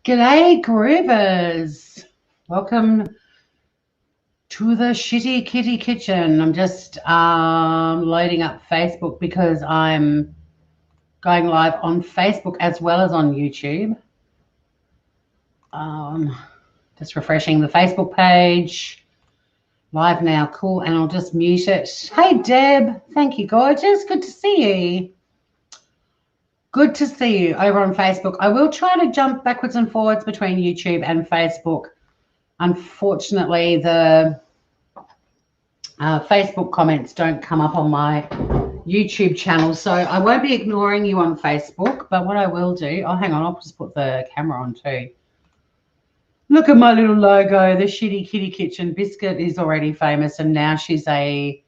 G'day, groovers. Welcome to the Shitty Kitty Kitchen. I'm just loading up Facebook because I'm going live on Facebook as well as on YouTube. Just refreshing the Facebook page. Live now, cool, and I'll just mute it. Hey, Deb. Thank you, gorgeous. Good to see you. Good to see you over on Facebook. I will try to jump backwards and forwards between YouTube and Facebook. Unfortunately, the Facebook comments don't come up on my YouTube channel, so I won't be ignoring you on Facebook, but what I will do, oh, hang on, I'll just put the camera on too. Look at my little logo, the Shitty Kitty Kitchen. Biscuit is already famous, and now she's a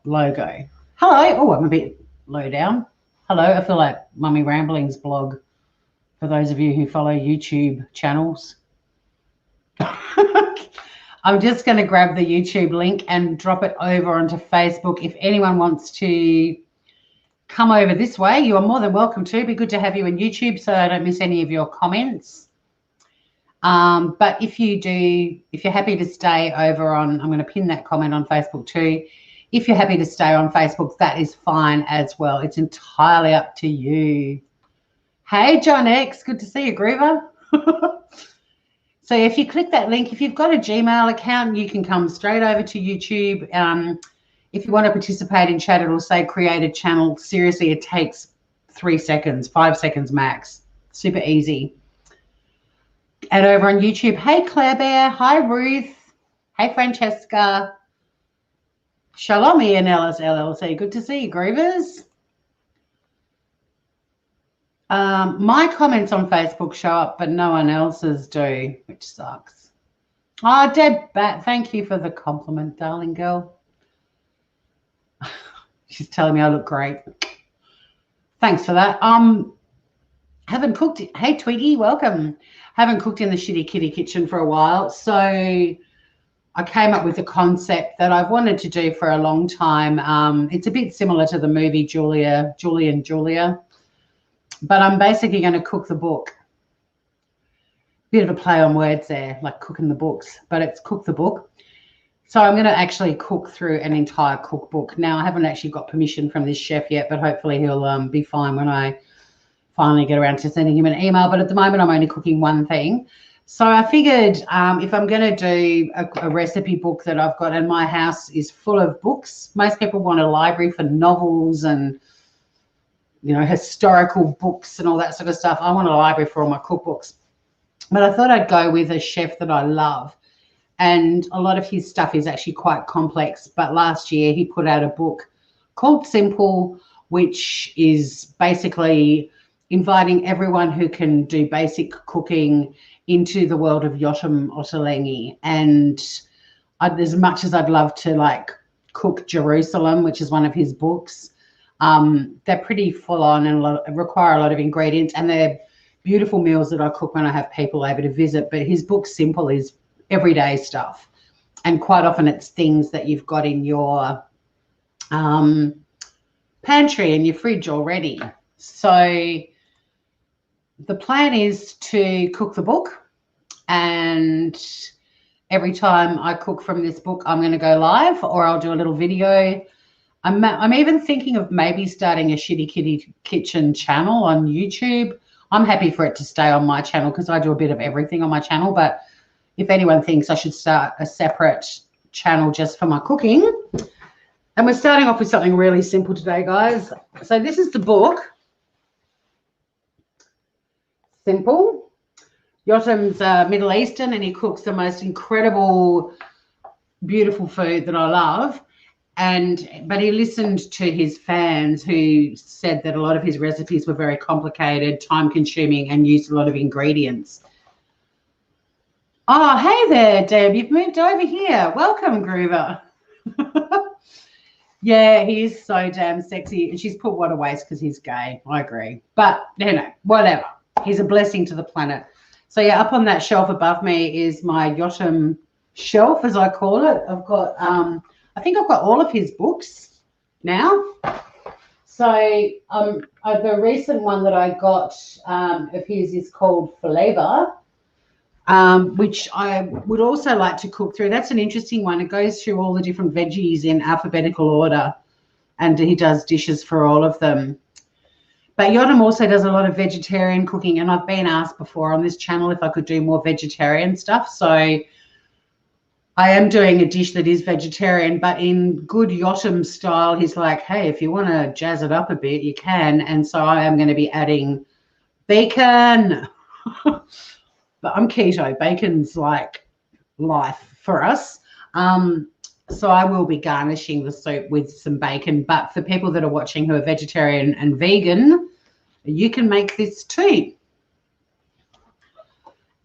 logo. Hello. Oh, I'm a bit low down. Hello, I feel like Mummy Ramblings blog for those of you who follow YouTube channels. I'm just going to grab the YouTube link and drop it over onto Facebook. If anyone wants to come over this way, you are more than welcome to. It'd be good to have you in YouTube so I don't miss any of your comments. But if you're happy to stay over on, I'm going to pin that comment on Facebook too. If you're happy to stay on Facebook, that is fine as well. It's entirely up to you. Hey, John X, good to see you, Groover. So if you click that link, if you've got a Gmail account, you can come straight over to YouTube. If you want to participate in chat, it'll say create a channel. Seriously, it takes 3 seconds, 5 seconds max. Super easy. And over on YouTube, hey, Claire Bear. Hi, Ruth. Hey, Francesca. Shalom, Ian Ellis LLC. Good to see you, Groovers. My comments on Facebook show up, but no one else's do, which sucks. Oh, Deb Bat, thank you for the compliment, darling girl. She's telling me I look great. Thanks for that. Haven't cooked it. Hey, Twiggy, welcome. Haven't cooked in the Shitty Kitty Kitchen for a while, so I came up with a concept that I've wanted to do for a long time. It's a bit similar to the movie Julie and Julia, but I'm basically going to cook the book. Bit of a play on words there, like cooking the books, but it's cook the book. So I'm going to actually cook through an entire cookbook. Now, I haven't actually got permission from this chef yet, but hopefully he'll be fine when I finally get around to sending him an email. But at the moment, I'm only cooking one thing. So I figured if I'm going to do a recipe book that I've got, and my house is full of books. Most people want a library for novels and, you know, historical books and all that sort of stuff. I want a library for all my cookbooks. But I thought I'd go with a chef that I love. And a lot of his stuff is actually quite complex. But last year he put out a book called Simple, which is basically inviting everyone who can do basic cooking into the world of Yotam Ottolenghi. And as much as I'd love to like cook Jerusalem, which is one of his books, they're pretty full on and require a lot of ingredients, and they're beautiful meals that I cook when I have people over to visit. But his book Simple is everyday stuff, and quite often it's things that you've got in your pantry and your fridge already. So the plan is to cook the book, and every time I cook from this book, I'm going to go live, or I'll do a little video. I'm even thinking of maybe starting a Shitty Kitty Kitchen channel on YouTube. I'm happy for it to stay on my channel because I do a bit of everything on my channel. But if anyone thinks I should start a separate channel just for my cooking, and we're starting off with something really simple today, guys. So this is the book. Simple. Yotam's Middle Eastern, and he cooks the most incredible, beautiful food that I love. But he listened to his fans who said that a lot of his recipes were very complicated, time-consuming, and used a lot of ingredients. Oh, hey there, Deb. You've moved over here. Welcome, Groover. Yeah, he is so damn sexy. And she's put what a waste because he's gay. I agree. But, you know, whatever. He's a blessing to the planet. So, yeah, up on that shelf above me is my Yotam shelf, as I call it. I've got, I think I've got all of his books now. So the recent one that I got of his is called Flavor, which I would also like to cook through. That's an interesting one. It goes through all the different veggies in alphabetical order, and he does dishes for all of them. But Yotam also does a lot of vegetarian cooking, and I've been asked before on this channel if I could do more vegetarian stuff. So I am doing a dish that is vegetarian, but in good Yotam style. He's like, hey, if you want to jazz it up a bit, you can. And so I am going to be adding bacon. But I'm keto. Bacon's like life for us. So I will be garnishing the soup with some bacon. But for people that are watching who are vegetarian and vegan, you can make this too.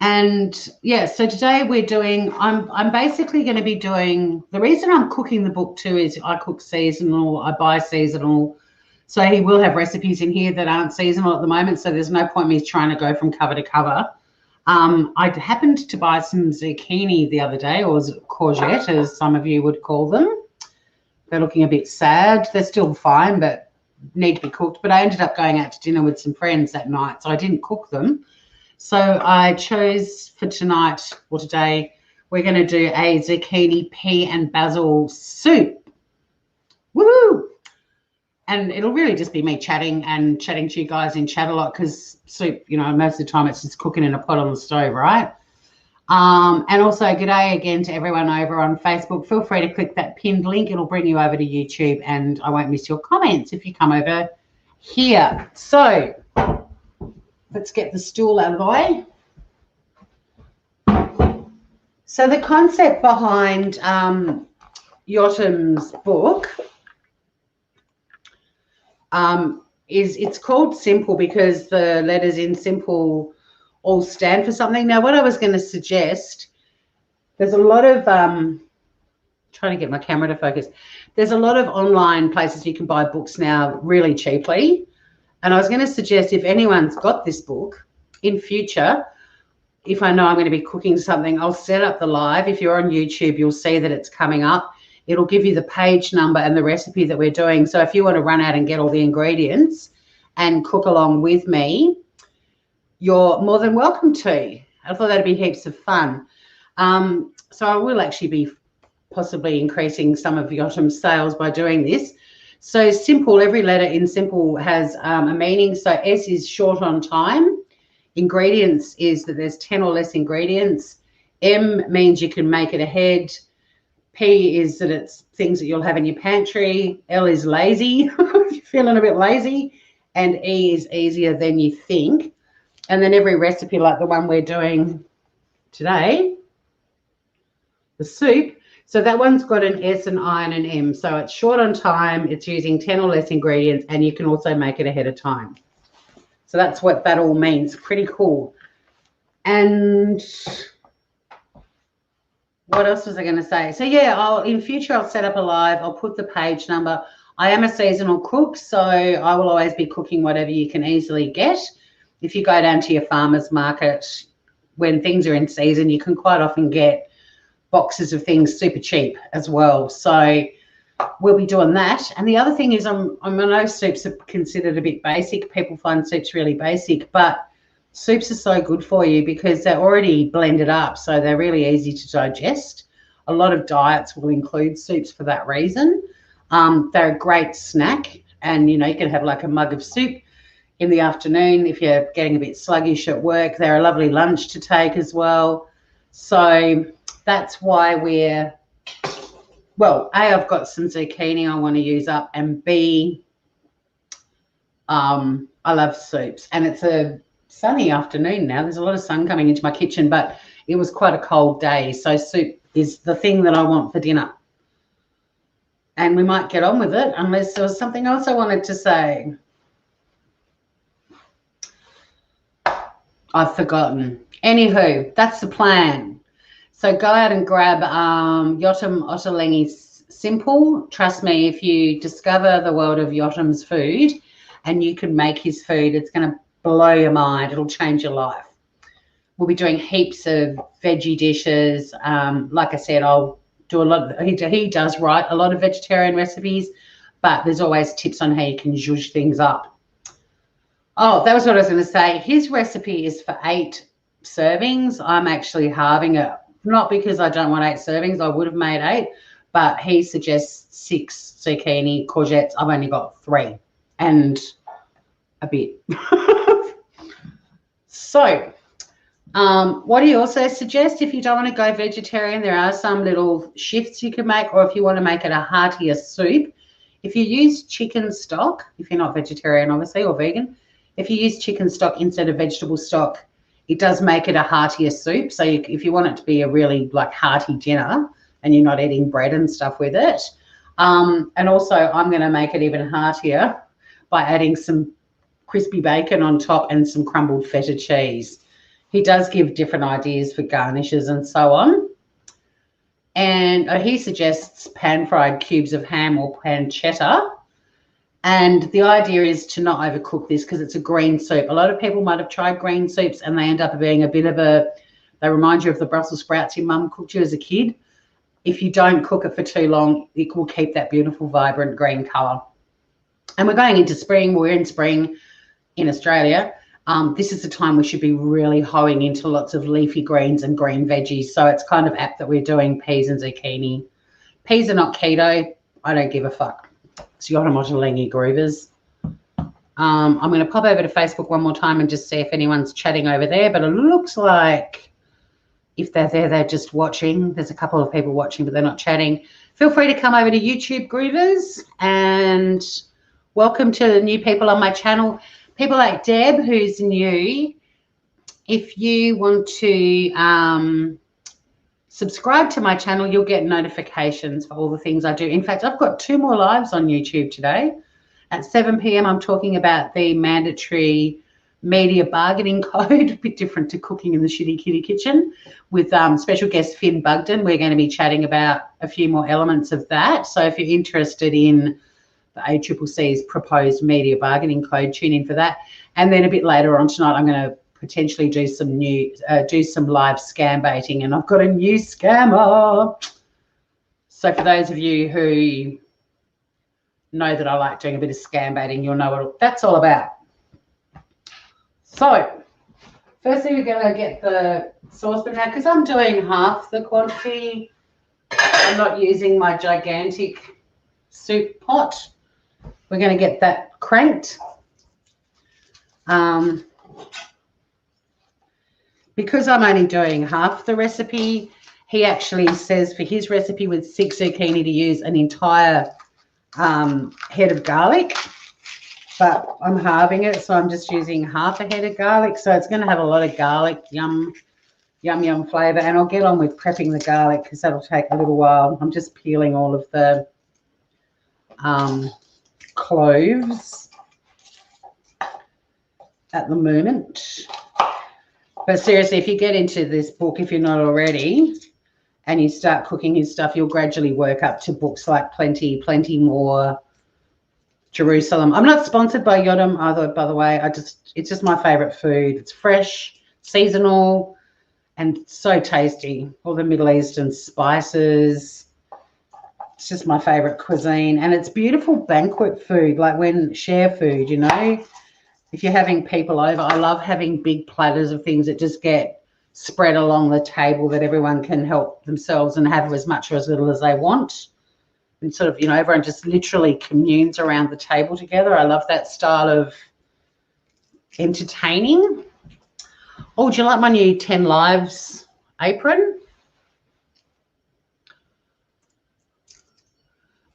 And yeah, so today we're doing, I'm basically going to be doing, the reason I'm cooking the book too is I cook seasonal, I buy seasonal. So he will have recipes in here that aren't seasonal at the moment. So there's no point me trying to go from cover to cover. I happened to buy some zucchini the other day, or courgette, as some of you would call them. They're looking a bit sad. They're still fine, but need to be cooked. But I ended up going out to dinner with some friends that night, so I didn't cook them. So I chose for tonight, or today, we're going to do a zucchini, pea, and basil soup. Woohoo! And it'll really just be me chatting to you guys in chat a lot, because soup, you know, most of the time it's just cooking in a pot on the stove, right? And also, g'day again to everyone over on Facebook. Feel free to click that pinned link. It'll bring you over to YouTube, and I won't miss your comments if you come over here. So let's get the stool out of the way. So the concept behind Yotam's book is it's called Simple because the letters in Simple all stand for something. Now, what I was going to suggest, there's a lot of trying to get my camera to focus. There's a lot of online places you can buy books now really cheaply. And I was going to suggest, if anyone's got this book, in future, if I know I'm going to be cooking something, I'll set up the live. If you're on YouTube, you'll see that it's coming up. It'll give you the page number and the recipe that we're doing. So if you want to run out and get all the ingredients and cook along with me, you're more than welcome to. I thought that'd be heaps of fun. So I will actually be possibly increasing some of Yotam's sales by doing this. So Simple, every letter in Simple has a meaning. So S is short on time. Ingredients is that there's 10 or less ingredients. M means you can make it ahead. P is that it's things that you'll have in your pantry. L is lazy, if you're feeling a bit lazy. And E is easier than you think. And then every recipe, like the one we're doing today, the soup, so that one's got an S, an I, and an M. So it's short on time, it's using 10 or less ingredients, and you can also make it ahead of time. So that's what that all means. Pretty cool. And what else was I going to say? So yeah, in future I'll set up a live. I'll put the page number. I am a seasonal cook, so I will always be cooking whatever you can easily get. If you go down to your farmer's market, when things are in season, you can quite often get boxes of things super cheap as well. So we'll be doing that. And the other thing is, I know soups are considered a bit basic. People find soups really basic, but soups are so good for you because they're already blended up, so they're really easy to digest. A lot of diets will include soups for that reason. They're a great snack, and you know, you can have like a mug of soup in the afternoon if you're getting a bit sluggish at work. They're a lovely lunch to take as well. So that's why we're, well, A, I've got some zucchini I want to use up, and B, I love soups. And it's a sunny afternoon now. There's a lot of sun coming into my kitchen, but it was quite a cold day. So soup is the thing that I want for dinner. And we might get on with it unless there was something else I wanted to say. I've forgotten. Anywho, that's the plan. So go out and grab Yotam Ottolenghi's Simple. Trust me, if you discover the world of Yotam's food and you can make his food, it's going to blow your mind. It'll change your life. We'll be doing heaps of veggie dishes. Like I said, I'll do a lot. He does write a lot of vegetarian recipes, but there's always tips on how you can zhuzh things up. Oh, that was what I was going to say. His recipe is for 8 servings. I'm actually halving it, not because I don't want 8 servings. I would have made 8, but he suggests 6 zucchini, courgettes. I've only got 3 and a bit. So what he also suggests, if you don't want to go vegetarian, there are some little shifts you can make, or if you want to make it a heartier soup, if you use chicken stock, if you're not vegetarian obviously or vegan, if you use chicken stock instead of vegetable stock, it does make it a heartier soup. So if you want it to be a really like hearty dinner and you're not eating bread and stuff with it, and also I'm going to make it even heartier by adding some crispy bacon on top and some crumbled feta cheese. He does give different ideas for garnishes and so on. And he suggests pan-fried cubes of ham or pancetta. And the idea is to not overcook this because it's a green soup. A lot of people might have tried green soups and they end up being a bit of they remind you of the Brussels sprouts your mum cooked you as a kid. If you don't cook it for too long, it will keep that beautiful, vibrant green colour. And we're going into spring. We're in spring in Australia. This is the time we should be really hoeing into lots of leafy greens and green veggies. So it's kind of apt that we're doing peas and zucchini. Peas are not keto. I don't give a fuck. It's Yotamotalingi groovers. I'm going to pop over to Facebook one more time and just see if anyone's chatting over there. But it looks like if they're there, they're just watching. There's a couple of people watching, but they're not chatting. Feel free to come over to YouTube, groovers, and welcome to the new people on my channel. People like Deb, who's new, if you want to subscribe to my channel, you'll get notifications for all the things I do. In fact, I've got 2 more lives on YouTube today. At 7 p.m, I'm talking about the mandatory media bargaining code, a bit different to cooking in the shitty kitty kitchen, with special guest Finn Bugden. We're going to be chatting about a few more elements of that. So if you're interested in the ACCC's proposed media bargaining code, tune in for that. And then a bit later on tonight, I'm going to potentially do some live scam baiting, and I've got a new scammer. So for those of you who know that I like doing a bit of scam baiting, you'll know what that's all about. So firstly, we're going to get the saucepan now because I'm doing half the quantity. I'm not using my gigantic soup pot. We're going to get that cranked. Because I'm only doing half the recipe, he actually says for his recipe with 6 zucchini to use an entire head of garlic, but I'm halving it, so I'm just using half a head of garlic. So it's going to have a lot of garlic, yum, yum, yum flavour. And I'll get on with prepping the garlic because that'll take a little while. I'm just peeling all of the cloves at the moment. But seriously, if you get into this book, if you're not already, and you start cooking his stuff, you'll gradually work up to books like Plenty More, Jerusalem. I'm not sponsored by Yodam either, by the way. It's just my favorite food. It's fresh, seasonal, and so tasty. All the Middle Eastern spices. It's just my favorite cuisine, and it's beautiful banquet food, like when share food, you know. If you're having people over, I love having big platters of things that just get spread along the table that everyone can help themselves and have as much or as little as they want. And sort of, you know, everyone just literally communes around the table together. I love that style of entertaining. Oh, do you like my new 10 Lives apron?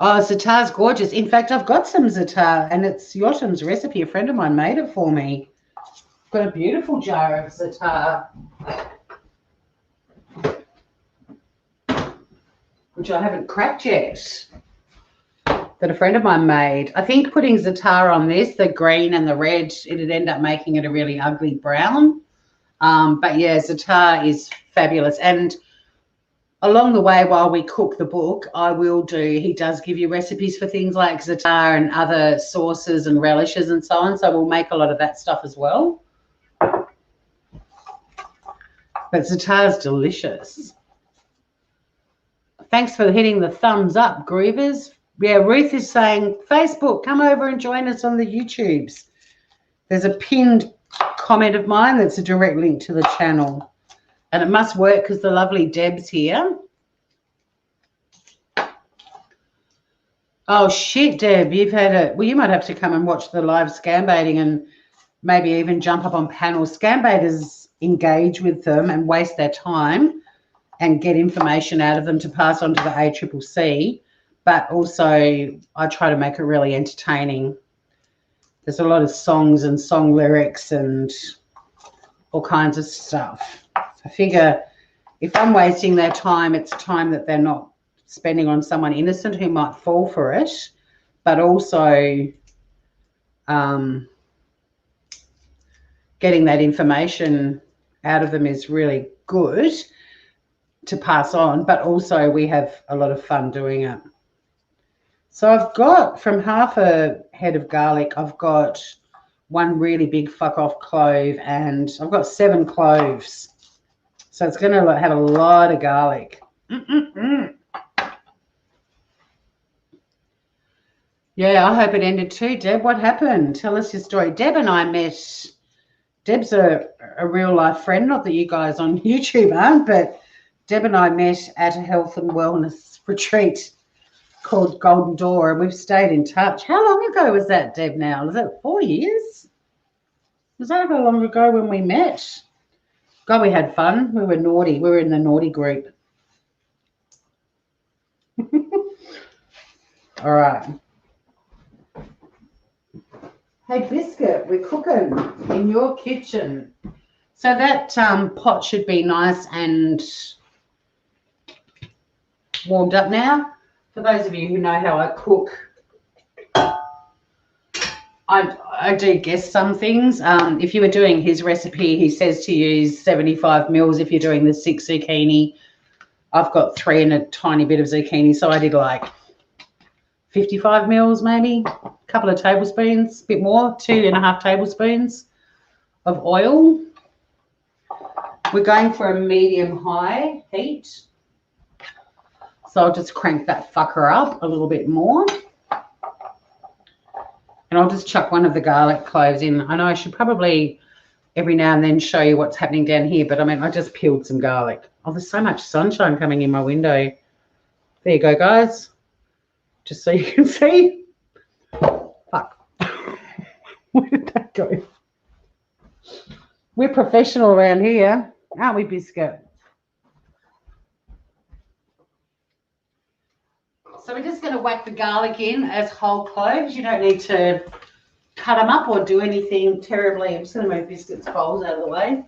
Oh, za'atar's gorgeous. In fact, I've got some za'atar, and it's Yotam's recipe. A friend of mine made it for me. I've got a beautiful jar of za'atar, which I haven't cracked yet, that a friend of mine made. I think putting za'atar on this, the green and the red, it'd end up making it a really ugly brown. But yeah, za'atar is fabulous. And along the way, while we cook the book, he does give you recipes for things like za'atar and other sauces and relishes and so on. So we'll make a lot of that stuff as well. But za'atar is delicious. Thanks for hitting the thumbs up, groovers. Yeah, Ruth is saying, Facebook, come over and join us on the YouTubes. There's a pinned comment of mine that's a direct link to the channel. And it must work because the lovely Deb's here. Oh, shit, Deb, you've had it. Well, you might have to come and watch the live scam baiting and maybe even jump up on panels. Scam baiters engage with them and waste their time and get information out of them to pass on to the ACCC. But also I try to make it really entertaining. There's a lot of songs and song lyrics and all kinds of stuff. I figure if I'm wasting their time, it's time that they're not spending on someone innocent who might fall for it, but also getting that information out of them is really good to pass on, but also we have a lot of fun doing it. So I've got, from half a head of garlic, I've got one really big fuck off clove, and I've got 7 cloves. So it's going to have a lot of garlic. Yeah, I hope it ended too. Deb, what happened? Tell us your story. Deb and I met. Deb's a real life friend, not that you guys on YouTube aren't, but Deb and I met at a health and wellness retreat called Golden Door, and we've stayed in touch. How long ago was that, Deb, now? Was that 4 years? Was that how long ago when we met? God, we had fun. We were naughty. We were in the naughty group. All right. Hey, Biscuit, we're cooking in your kitchen. So that pot should be nice and warmed up now. For those of you who know how I cook, I do guess some things. If you were doing his recipe, he says to use 75 mils if you're doing the 6 zucchini. I've got 3 and a tiny bit of zucchini, so I did like 55 mils maybe, a couple of tablespoons, a bit more, 2.5 tablespoons of oil. We're going for a medium-high heat. So I'll just crank that fucker up a little bit more. And I'll just chuck one of the garlic cloves in. I know I should probably every now and then show you what's happening down here, but I mean, I just peeled some garlic. Oh, there's so much sunshine coming in my window. There you go, guys. Just so you can see. Fuck. Where did that go? We're professional around here, aren't we, Biscuit? So we're just going to whack the garlic in as whole cloves. You don't need to cut them up or do anything terribly. I'm just going to move Biscuit's bowls out of the way.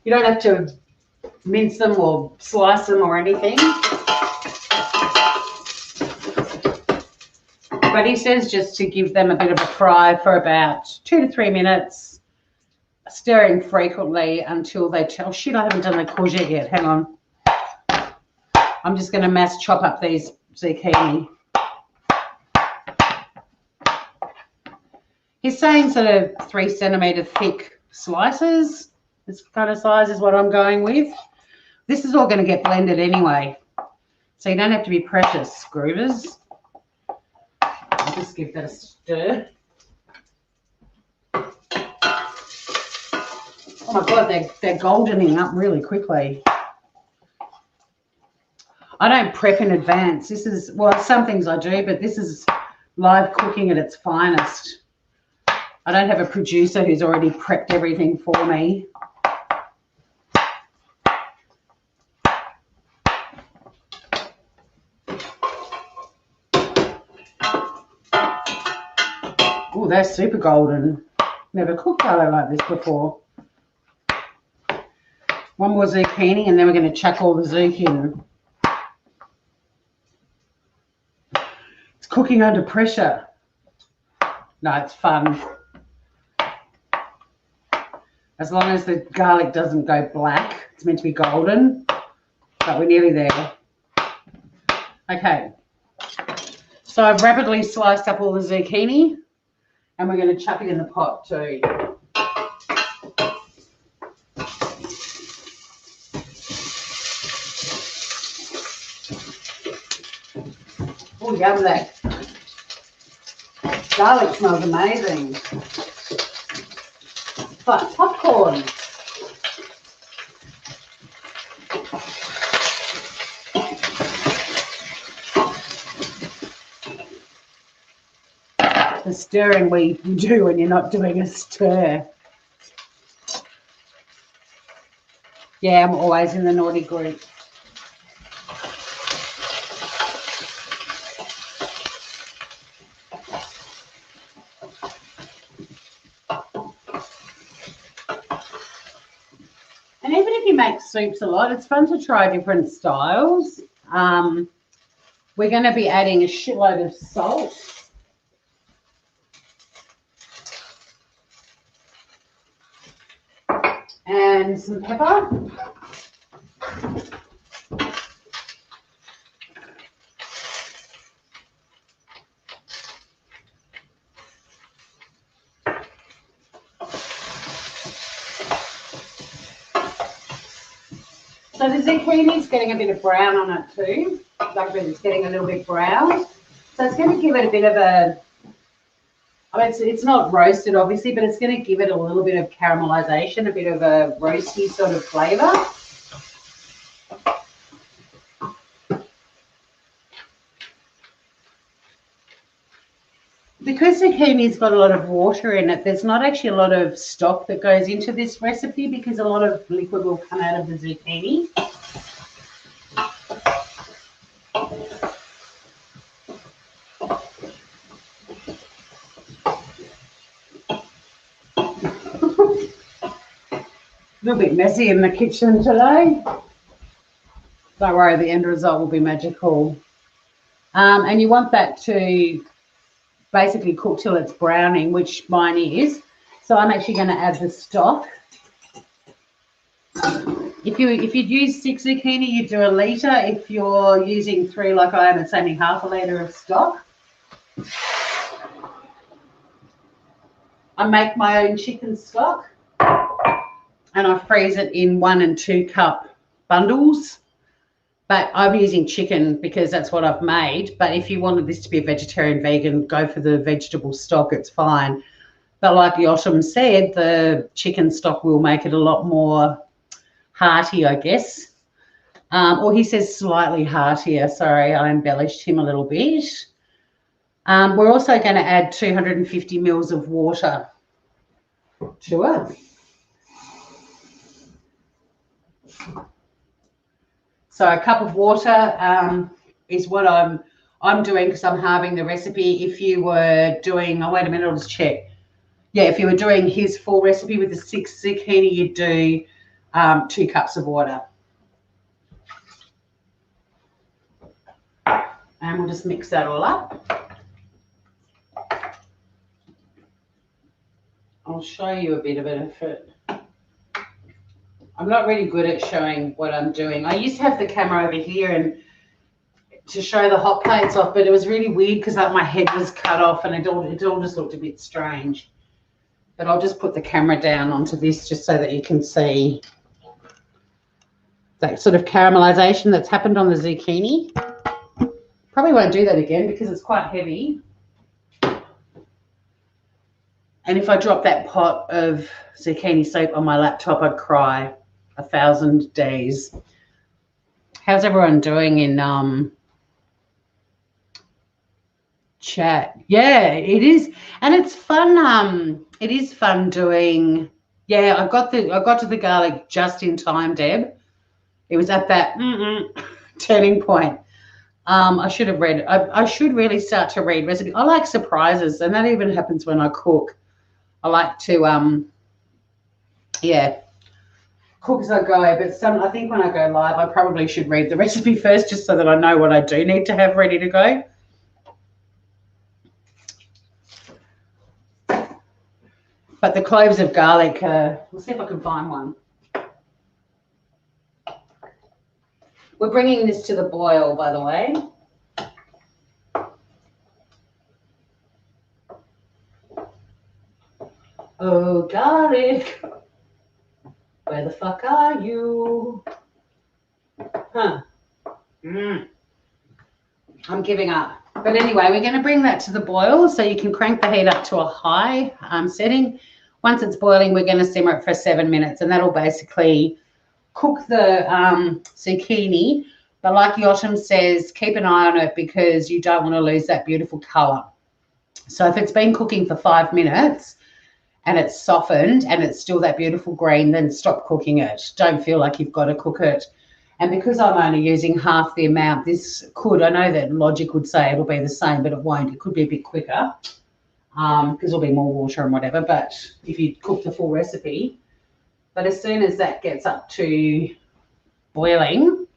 You don't have to mince them or slice them or anything. But he says just to give them a bit of a fry for about 2 to 3 minutes, stirring frequently until they tell. Shit, I haven't done the courgette yet. Hang on. I'm just going to mass chop up these zucchini. He's saying sort of 3 centimetre thick slices. This kind of size is what I'm going with. This is all going to get blended anyway, so you don't have to be precious, groovers. I'll just give that a stir. Oh my God, they're goldening up really quickly. I don't prep in advance. This is, well, some things I do, but this is live cooking at its finest. I don't have a producer who's already prepped everything for me. Oh, they're super golden. Never cooked garlic like this before. One more zucchini and then we're going to chuck all the zucchini in. It's cooking under pressure. No, it's fun. As long as the garlic doesn't go black. It's meant to be golden, but we're nearly there. Okay. So I've rapidly sliced up all the zucchini and we're going to chuck it in the pot too. Oh, yum that. Garlic smells amazing. But popcorn. The stirring we do when you're not doing a stir. Yeah, I'm always in the naughty group. And even if you make soups a lot, it's fun to try different styles. We're going to be adding a shitload of salt. And some pepper. So the zucchini is getting a bit of brown on it too. Like it's getting a little bit brown. So it's going to give it a bit of a, I mean, it's not roasted obviously, but it's going to give it a little bit of caramelization, a bit of a roasty sort of flavour. Because zucchini's got a lot of water in it, there's not actually a lot of stock that goes into this recipe because a lot of liquid will come out of the zucchini. A little bit messy in the kitchen today. Don't worry, the end result will be magical. And you want that to basically cook till it's browning, which mine is. So I'm actually going to add the stock. If you'd use 6 zucchini, you do 1 litre. If you're using 3 like I am, it's only half a litre of stock. I make my own chicken stock and I freeze it in 1 and 2 cup bundles. But I'm using chicken because that's what I've made. But if you wanted this to be a vegetarian vegan, go for the vegetable stock, it's fine. But like Yotam said, the chicken stock will make it a lot more hearty, I guess. Or he says slightly heartier. Sorry, I embellished him a little bit. We're also going to add 250 mils of water to it. So a cup of water is what I'm doing because I'm halving the recipe. If you were doing, oh wait a minute, I'll just check. Yeah, if you were doing his full recipe with the 6 zucchini, you'd do 2 cups of water. And we'll just mix that all up. I'll show you a bit of it. I'm not really good at showing what I'm doing. I used to have the camera over here and to show the hot plates off, but it was really weird because like my head was cut off and it all just looked a bit strange. But I'll just put the camera down onto this just so that you can see that sort of caramelization that's happened on the zucchini. Probably won't do that again because it's quite heavy. And if I drop that pot of zucchini soup on my laptop, I'd cry 1,000 days. How's everyone doing in chat? Yeah, it is, and it's fun. It is fun doing. Yeah, I got to the garlic just in time, Deb. It was at that turning point. I should have read. I should really start to read recipes. I like surprises, and that even happens when I cook. I like to yeah, cook as I go. But I think when I go live, I probably should read the recipe first, just so that I know what I do need to have ready to go. But the cloves of garlic, we'll see if I can find one. We're bringing this to the boil, by the way. Oh, garlic, where the fuck are you? Huh. I'm giving up. But anyway, we're going to bring that to the boil, so you can crank the heat up to a high setting. Once it's boiling, we're going to simmer it for 7 minutes, and that'll basically cook the zucchini. But like Yotam says, keep an eye on it because you don't want to lose that beautiful colour. So if it's been cooking for 5 minutes and it's softened and it's still that beautiful green, then stop cooking it. Don't feel like you've got to cook it. And because I'm only using half the amount, this could, I know that logic would say it'll be the same, but it won't. It could be a bit quicker because there'll be more water and whatever. But if you cook the full recipe, but as soon as that gets up to boiling,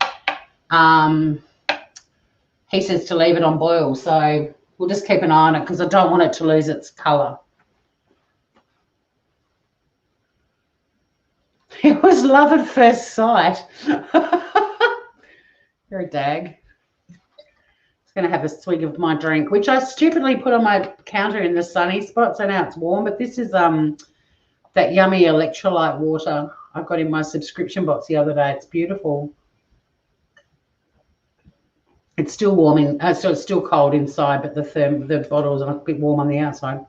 he says to leave it on boil. So we'll just keep an eye on it because I don't want it to lose its colour. It was love at first sight. You're a dag. Just going to have a swig of my drink, which I stupidly put on my counter in the sunny spot, so now it's warm. But this is that yummy electrolyte water I got in my subscription box the other day. It's beautiful. It's still warm so it's still cold inside, but the bottle's a bit warm on the outside.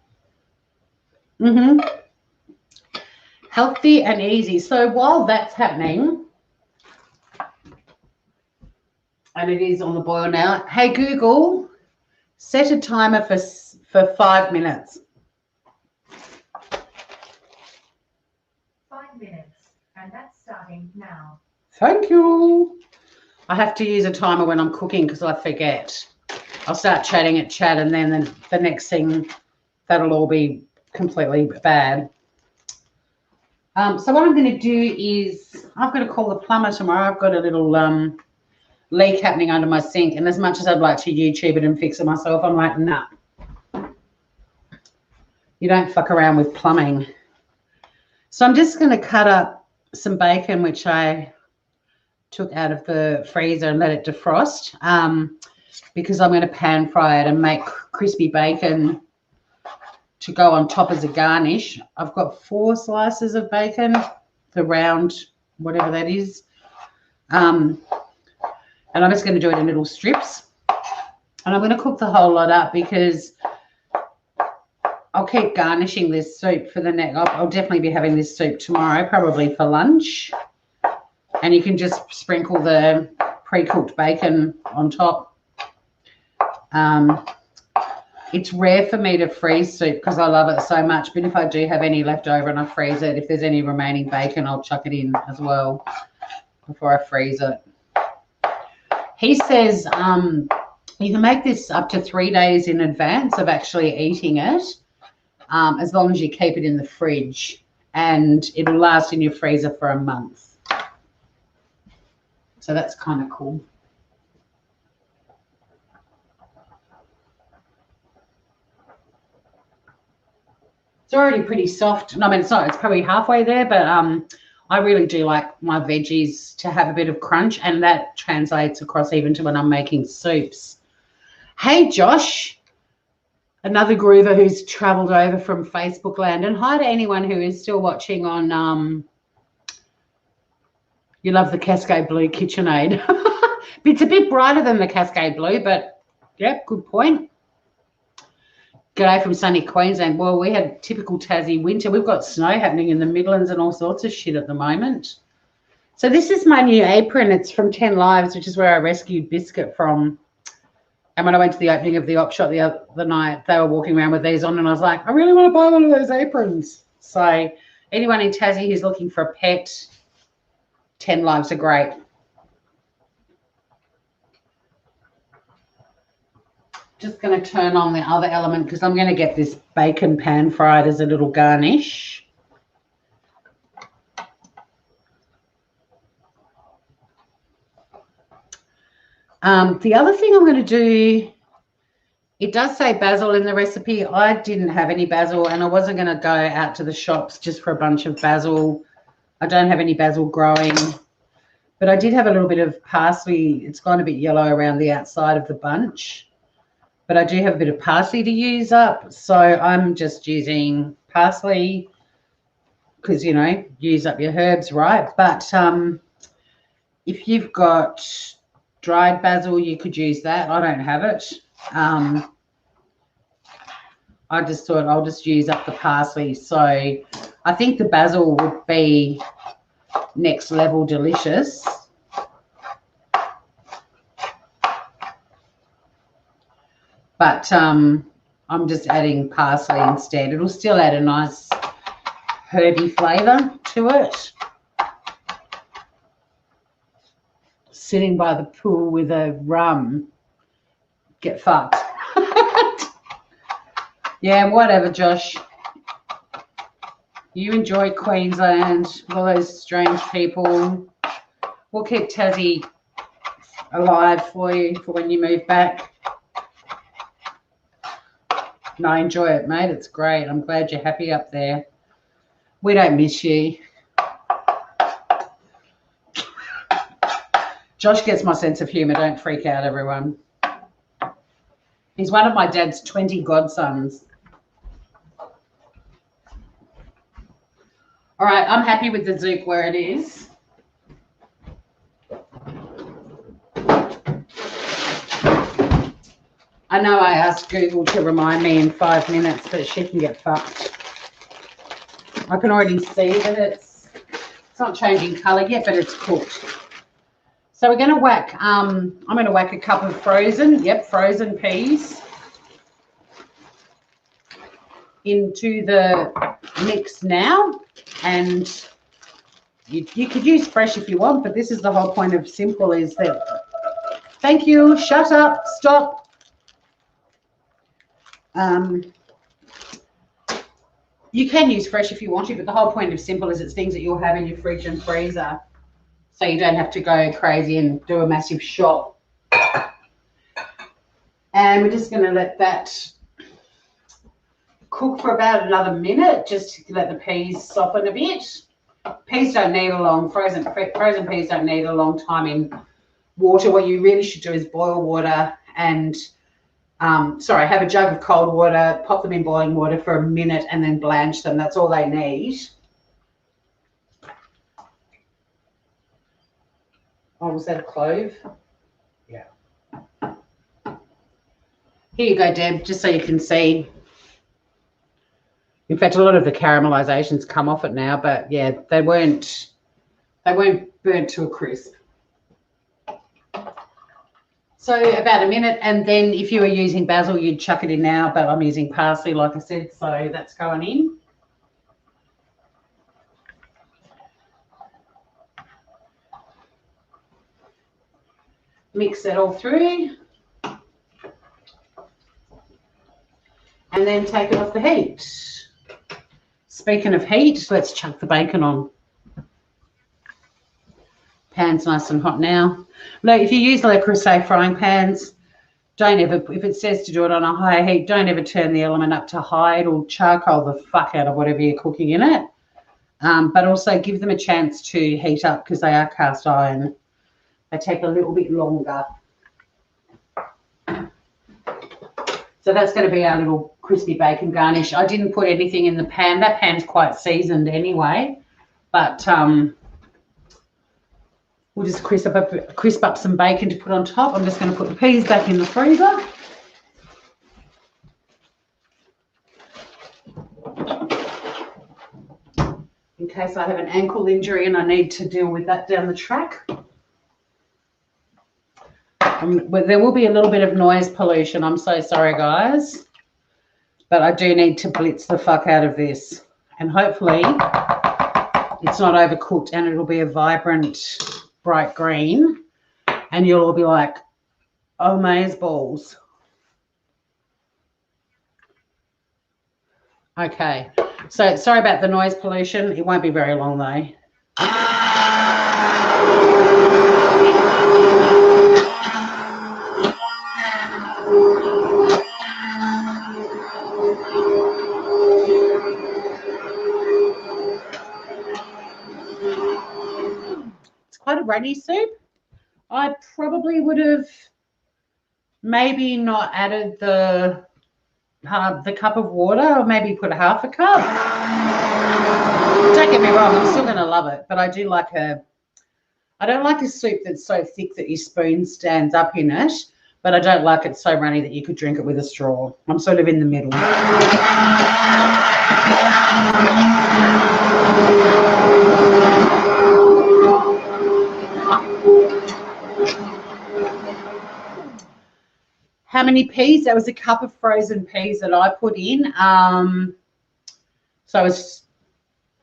Healthy and easy. So while that's happening, and it is on the boil now, hey Google, set a timer for 5 minutes. 5 minutes, and that's starting now. Thank you. I have to use a timer when I'm cooking because I forget. I'll start chatting at chat, and then the next thing, that'll all be completely bad. So what I'm going to do is I've got to call the plumber tomorrow. I've got a little leak happening under my sink, and as much as I'd like to YouTube it and fix it myself, I'm like, nah. You don't fuck around with plumbing. So I'm just going to cut up some bacon, which I took out of the freezer and let it defrost, because I'm going to pan fry it and make crispy bacon to go on top as a garnish. I've got 4 slices of bacon, the round, whatever that is. And I'm just going to do it in little strips. And I'm going to cook the whole lot up because I'll keep garnishing this soup for the next. I'll definitely be having this soup tomorrow, probably for lunch. And you can just sprinkle the pre-cooked bacon on top. It's rare for me to freeze soup because I love it so much. But if I do have any left over and I freeze it, if there's any remaining bacon, I'll chuck it in as well before I freeze it. He says you can make this up to 3 days in advance of actually eating it, as long as you keep it in the fridge, and it'll last in your freezer for a month. So that's kind of cool. It's already pretty soft. I mean, it's not, it's probably halfway there, but I really do like my veggies to have a bit of crunch, and that translates across even to when I'm making soups. Hey, Josh, another groover who's travelled over from Facebook land, and hi to anyone who is still watching on you love the Cascade Blue KitchenAid. It's a bit brighter than the Cascade Blue, but yeah, good point. G'day from sunny Queensland. Well, we had typical Tassie winter. We've got snow happening in the Midlands and all sorts of shit at the moment. So this is my new apron. It's from 10 Lives, which is where I rescued Biscuit from. And when I went to the opening of the op shop the other night, they were walking around with these on, and I was like, I really want to buy one of those aprons. So anyone in Tassie who's looking for a pet, 10 Lives are great. Just going to turn on the other element because I'm going to get this bacon pan fried as a little garnish. The other thing I'm going to do, it does say basil in the recipe. I didn't have any basil, and I wasn't going to go out to the shops just for a bunch of basil. I don't have any basil growing, but I did have a little bit of parsley. It's gone a bit yellow around the outside of the bunch. But I do have a bit of parsley to use up, so I'm just using parsley because, you know, use up your herbs, right? But if you've got dried basil, you could use that. I don't have it. I just thought I'll just use up the parsley. So I think the basil would be next level delicious. But I'm just adding parsley instead. It'll still add a nice herby flavour to it. Sitting by the pool with a rum. Get fucked. Yeah, whatever, Josh. You enjoy Queensland with all those strange people. We'll keep Tassie alive for you for when you move back. No, enjoy it, mate. It's great. I'm glad you're happy up there. We don't miss you. Josh gets my sense of humour. Don't freak out, everyone. He's one of my dad's 20 godsons. All right, I'm happy with the zouk where it is. I know I asked Google to remind me in 5 minutes, but she can get fucked. I can already see that it's not changing colour yet, but it's cooked. So we're going to whack, I'm going to whack a cup of frozen peas into the mix now. And you could use fresh if you want, but this is the whole point of simple is that, thank you, shut up, stop. You can use fresh if you want to, but the whole point of simple is it's things that you'll have in your fridge and freezer. So you don't have to go crazy and do a massive shop. And we're just going to let that cook for about another minute, just to let the peas soften a bit. Peas don't need a long, frozen peas don't need a long time in water. What you really should do is boil water and, have a jug of cold water, pop them in boiling water for a minute and then blanch them. That's all they need. Oh, was that a clove? Yeah. Here you go, Deb, just so you can see. In fact, a lot of the caramelization's come off it now, but yeah, they weren't burnt to a crisp. So about a minute, and then if you were using basil, you'd chuck it in now, but I'm using parsley, like I said, so that's going in. Mix that all through. And then take it off the heat. Speaking of heat, let's chuck the bacon on. Pan's nice and hot now. Look, if you use Le Creuset frying pans, don't ever, if it says to do it on a high heat, don't ever turn the element up to high. It'll charcoal the fuck out of whatever you're cooking in it. But also give them a chance to heat up because they are cast iron. They take a little bit longer. So that's going to be our little crispy bacon garnish. I didn't put anything in the pan. That pan's quite seasoned anyway. But we'll just crisp up some bacon to put on top. I'm just going to put the peas back in the freezer. In case I have an ankle injury and I need to deal with that down the track. There will be a little bit of noise pollution. I'm so sorry, guys. But I do need to blitz the fuck out of this. And hopefully it's not overcooked and it'll be a vibrant, bright green. And you'll all be like, oh, maize balls. Okay. So sorry about the noise pollution. It won't be very long, though. Quite a runny soup. I probably would have maybe not added the cup of water, or maybe put half a cup. Don't get me wrong, I'm still going to love it, but I do like I don't like a soup that's so thick that your spoon stands up in it, but I don't like it so runny that you could drink it with a straw. I'm sort of in the middle. How many peas? There was a cup of frozen peas that I put in. So it's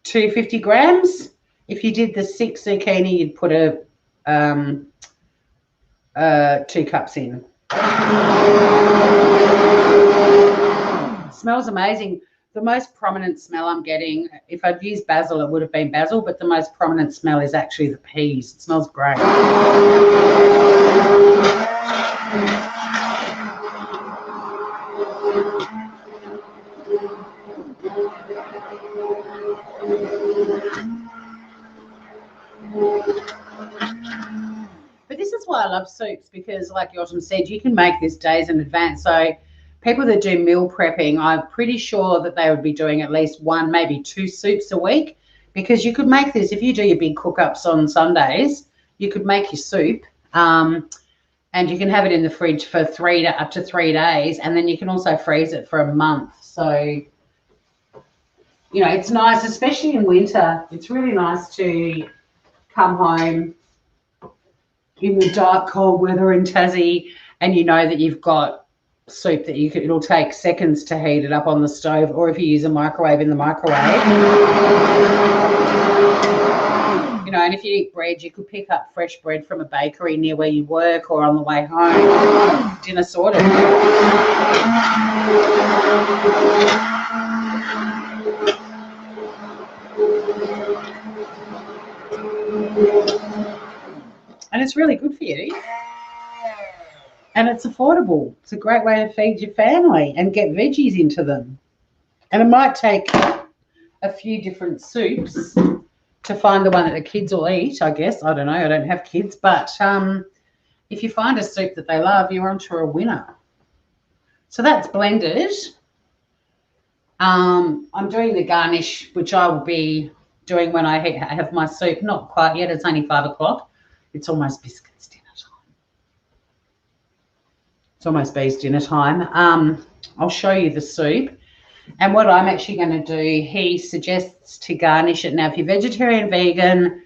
250 grams. If you did the 6 zucchini, you'd put 2 cups in. It smells amazing. The most prominent smell I'm getting, if I'd used basil, it would have been basil, but the most prominent smell is actually the peas. It smells great. But this is why I love soups, because like Yotam said, you can make this days in advance. So people that do meal prepping, I'm pretty sure that they would be doing at least 1, maybe 2 soups a week, because you could make this, if you do your big cook-ups on Sundays, you could make your soup and you can have it in the fridge for up to 3 days, and then you can also freeze it for a month. So, you know, it's nice, especially in winter. It's really nice to come home in the dark, cold weather in Tassie, and you know that you've got soup that it'll take seconds to heat it up on the stove, or if you use a microwave, in the microwave. You know, and if you eat bread, you could pick up fresh bread from a bakery near where you work or on the way home. Dinner sorted. And it's really good for you. And it's affordable. It's a great way to feed your family and get veggies into them. And it might take a few different soups to find the one that the kids will eat, I guess. I don't know. I don't have kids. But if you find a soup that they love, you're onto a winner. So that's blended. I'm doing the garnish, which I will be doing when I have my soup. Not quite yet. It's only 5 o'clock. It's almost biscuits dinner time. It's almost Bee's dinner time. I'll show you the soup. And what I'm actually going to do, he suggests to garnish it. Now, if you're vegetarian, vegan,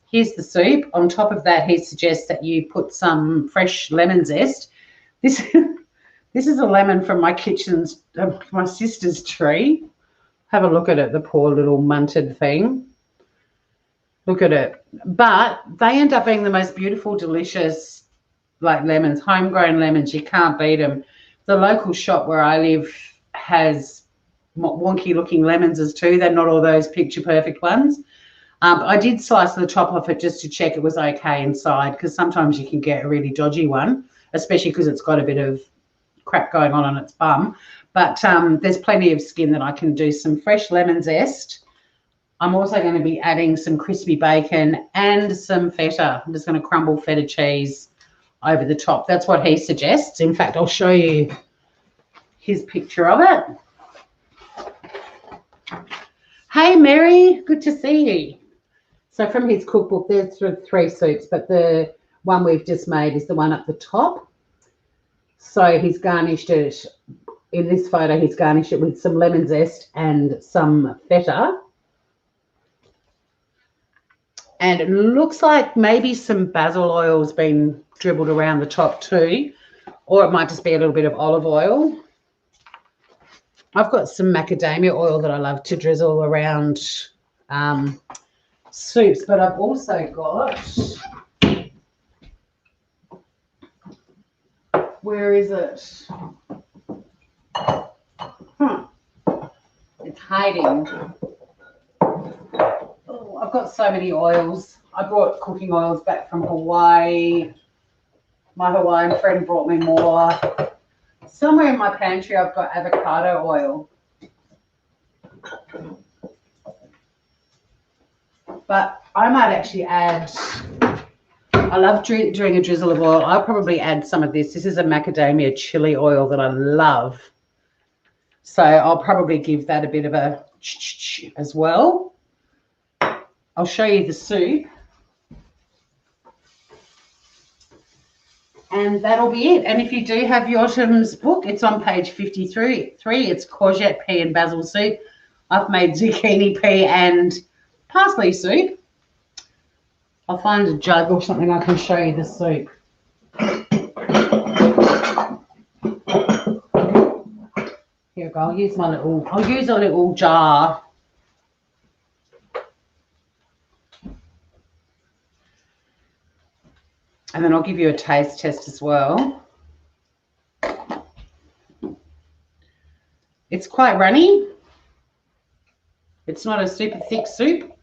here's the soup. On top of that, he suggests that you put some fresh lemon zest. This is a lemon from my kitchen's, my sister's tree. Have a look at it, the poor little munted thing. Look at it. But they end up being the most beautiful, delicious, like lemons, homegrown lemons. You can't beat them. The local shop where I live has wonky looking lemons as too. They're not all those picture perfect ones. I did slice the top off it just to check it was okay inside, because sometimes you can get a really dodgy one, especially because it's got a bit of crap going on its bum. But there's plenty of skin that I can do some fresh lemon zest. I'm also going to be adding some crispy bacon and some feta. I'm just going to crumble feta cheese over the top. That's what he suggests. In fact, I'll show you his picture of it. Hey, Mary, good to see you. So from his cookbook, there's 3 soups, but the one we've just made is the one at the top. So he's garnished it, in this photo, he's garnished it with some lemon zest and some feta. And it looks like maybe some basil oil's been dribbled around the top too, or it might just be a little bit of olive oil. I've got some macadamia oil that I love to drizzle around soups, but I've also got, where is it? It's hiding. Oh, I've got so many oils. I brought cooking oils back from Hawaii. My Hawaiian friend brought me more. Somewhere in my pantry, I've got avocado oil. But I might actually add, I love doing a drizzle of oil. I'll probably add some of this. This is a macadamia chili oil that I love. So I'll probably give that a bit of a as well. I'll show you the soup. And that'll be it. And if you do have Yotam's book, it's on page 53. It's courgette, pea, and basil soup. I've made zucchini, pea, and parsley soup. I'll find a jug or something I can show you the soup. Here we go. I'll use a little jar. And then I'll give you a taste test as well. It's quite runny. It's not a super thick soup,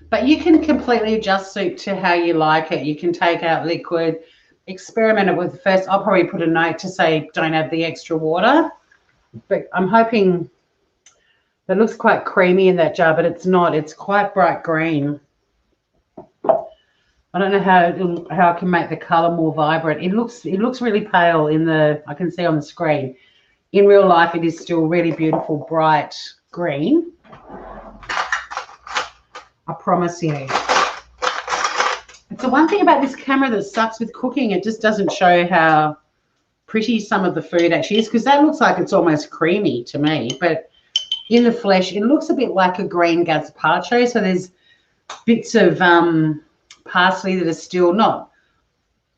but you can completely adjust soup to how you like it. You can take out liquid, experiment it with first. I'll probably put a note to say don't add the extra water, but I'm hoping that looks quite creamy in that jar, but it's not. It's quite bright green. I don't know how I can make the color more vibrant. It looks really pale I can see on the screen. In real life, it is still really beautiful, bright green. I promise you. It's the one thing about this camera that sucks with cooking. It just doesn't show how pretty some of the food actually is, because that looks like it's almost creamy to me. But in the flesh, it looks a bit like a green gazpacho. So there's bits of parsley that are still not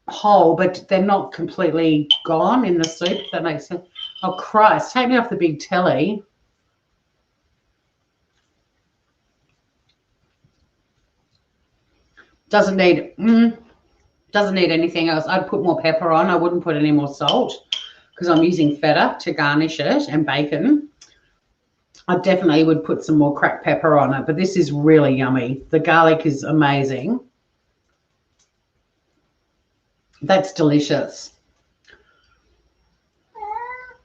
whole, but they're not completely gone in the soup, if that makes sense. Oh, Christ. Take me off the big telly. Doesn't need anything else. I'd put more pepper on. I wouldn't put any more salt because I'm using feta to garnish it and bacon. I definitely would put some more cracked pepper on it, but this is really yummy. The garlic is amazing. That's delicious.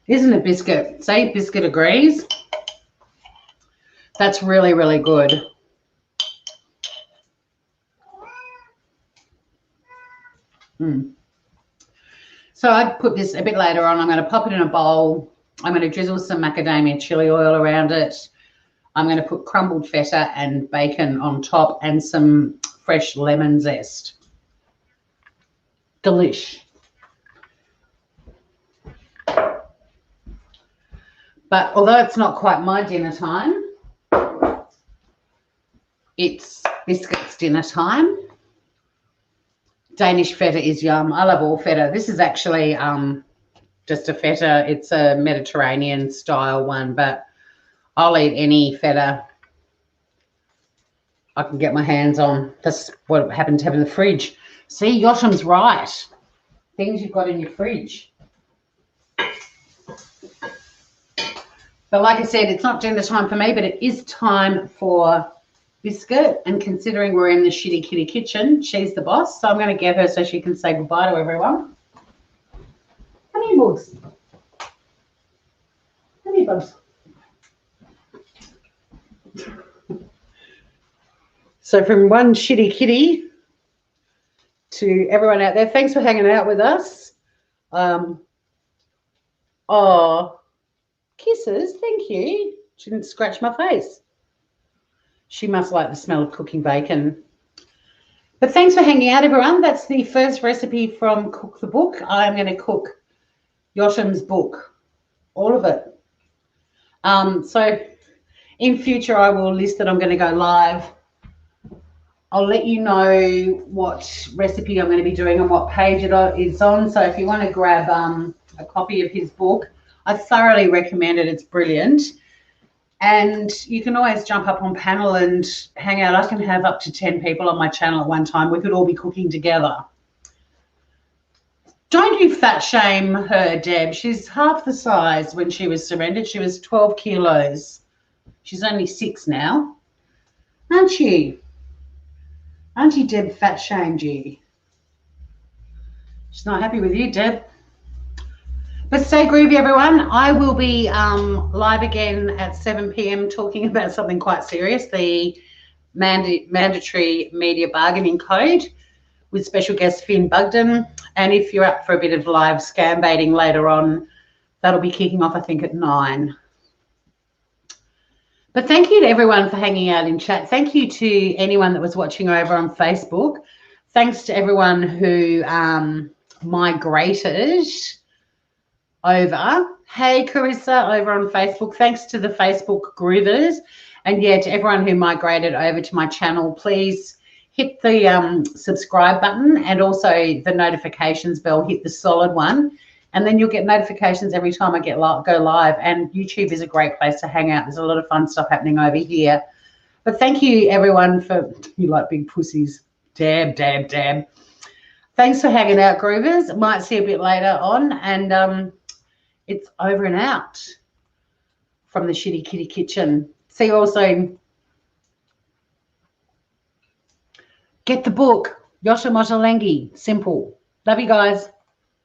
Isn't it, Biscuit? Say Biscuit agrees. That's really, really good. So I'd put this a bit later on. I'm going to pop it in a bowl. I'm going to drizzle some macadamia chili oil around it. I'm going to put crumbled feta and bacon on top and some fresh lemon zest. Delish. But although it's not quite my dinner time, it's Biscuit's dinner time. Danish feta is yum. I love all feta. This is actually just a feta. It's a Mediterranean style one, but I'll eat any feta I can get my hands on. That's what I happen to have in the fridge. See, Yotam's right. Things you've got in your fridge. But like I said, it's not dinner time for me, but it is time for Biscuit. And considering we're in the shitty kitty kitchen, she's the boss. So I'm going to get her so she can say goodbye to everyone. Come here, Bugs. Come here, Bugs. So from one shitty kitty to everyone out there, thanks for hanging out with us. Oh, kisses, thank you. She didn't scratch my face. She must like the smell of cooking bacon. But thanks for hanging out, everyone. That's the first recipe from Cook the Book. I'm going to cook Yotam's book, all of it. So in future, I will list that I'm going to go live. I'll let you know what recipe I'm going to be doing and what page it is on. So if you want to grab a copy of his book, I thoroughly recommend it. It's brilliant. And you can always jump up on panel and hang out. I can have up to 10 people on my channel at one time. We could all be cooking together. Don't you fat shame her, Deb. She's half the size when she was surrendered. She was 12 kilos. She's only 6 now. Aren't you? Auntie Deb fat shamed you. She's not happy with you, Deb. But stay groovy, everyone. I will be live again at 7 p.m. talking about something quite serious, the mandatory media bargaining code with special guest Finn Bugden. And if you're up for a bit of live scam baiting later on, that'll be kicking off, I think, at 9. But thank you to everyone for hanging out in chat. Thank you to anyone that was watching over on Facebook. Thanks to everyone who migrated over. Hey, Carissa, over on Facebook. Thanks to the Facebook groovers. And yeah, to everyone who migrated over to my channel, please hit the subscribe button and also the notifications bell. Hit the solid one. And then you'll get notifications every time I go live. And YouTube is a great place to hang out. There's a lot of fun stuff happening over here. But thank you, everyone, for, you like big pussies. Dab, dab, dab. Thanks for hanging out, groovers. Might see you a bit later on. And it's over and out from the Shitty Kitty Kitchen. See you all soon. Get the book, Yosha Motalengi. Simple. Love you guys.